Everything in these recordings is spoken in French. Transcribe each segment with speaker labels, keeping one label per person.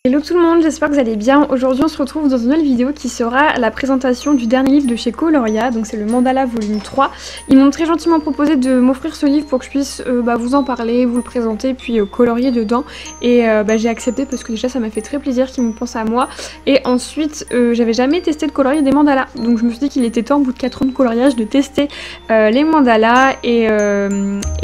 Speaker 1: Hello tout le monde, j'espère que vous allez bien. Aujourd'hui on se retrouve dans une nouvelle vidéo qui sera la présentation du dernier livre de chez Coloria, donc c'est le Mandala volume 3. Ils m'ont très gentiment proposé de m'offrir ce livre pour que je puisse vous en parler, vous le présenter, puis colorier dedans. Et j'ai accepté parce que déjà ça m'a fait très plaisir qu'ils me pensent à moi. Et ensuite j'avais jamais testé de colorier des mandalas, donc je me suis dit qu'il était temps au bout de 4 ans de coloriage de tester les mandalas. Et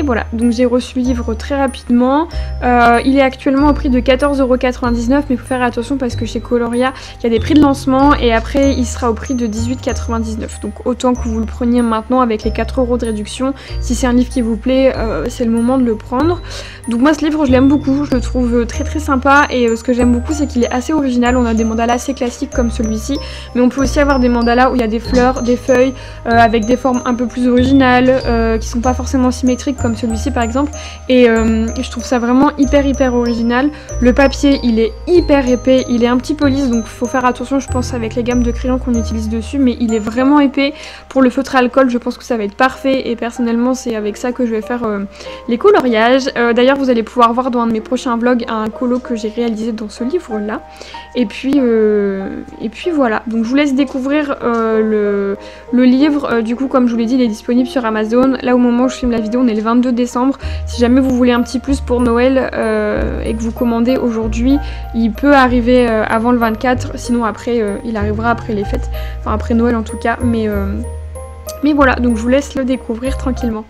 Speaker 1: voilà, donc j'ai reçu le livre très rapidement. Il est actuellement au prix de 14,99 €. Mais il faut faire attention parce que chez Coloria il y a des prix de lancement et après il sera au prix de 18,99 €. Donc autant que vous le preniez maintenant avec les 4 € de réduction. Si c'est un livre qui vous plaît, c'est le moment de le prendre. Donc moi ce livre je l'aime beaucoup, je le trouve très très sympa et ce que j'aime beaucoup c'est qu'il est assez original. On a des mandalas assez classiques comme celui-ci, mais on peut aussi avoir des mandalas où il y a des fleurs, des feuilles avec des formes un peu plus originales qui sont pas forcément symétriques comme celui-ci par exemple. Et je trouve ça vraiment hyper original. Le papier il est hyper épais, il est un petit peu lisse donc faut faire attention je pense avec les gammes de crayons qu'on utilise dessus, mais il est vraiment épais. Pour le feutre à alcool je pense que ça va être parfait et personnellement c'est avec ça que je vais faire les coloriages. D'ailleurs vous allez pouvoir voir dans un de mes prochains vlogs un colo que j'ai réalisé dans ce livre là. Et puis voilà, donc je vous laisse découvrir le livre. Du coup comme je vous l'ai dit il est disponible sur Amazon. Là au moment où je filme la vidéo on est le 22 décembre. Si jamais vous voulez un petit plus pour Noël et que vous commandez aujourd'hui, il peut arriver avant le 24, sinon après il arrivera après les fêtes, enfin après Noël en tout cas, mais voilà, donc je vous laisse le découvrir tranquillement.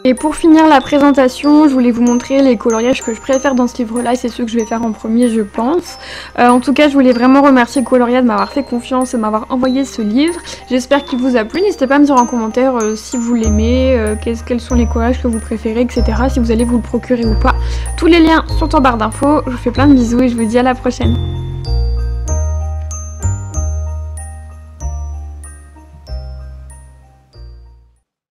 Speaker 1: Et pour finir la présentation, je voulais vous montrer les coloriages que je préfère dans ce livre-là et c'est ceux que je vais faire en premier je pense. En tout cas je voulais vraiment remercier Coloria de m'avoir fait confiance et de m'avoir envoyé ce livre. J'espère qu'il vous a plu, n'hésitez pas à me dire en commentaire si vous l'aimez, quels sont les coloriages que vous préférez, etc. Si vous allez vous le procurer ou pas. Tous les liens sont en barre d'infos, je vous fais plein de bisous et je vous dis à la prochaine.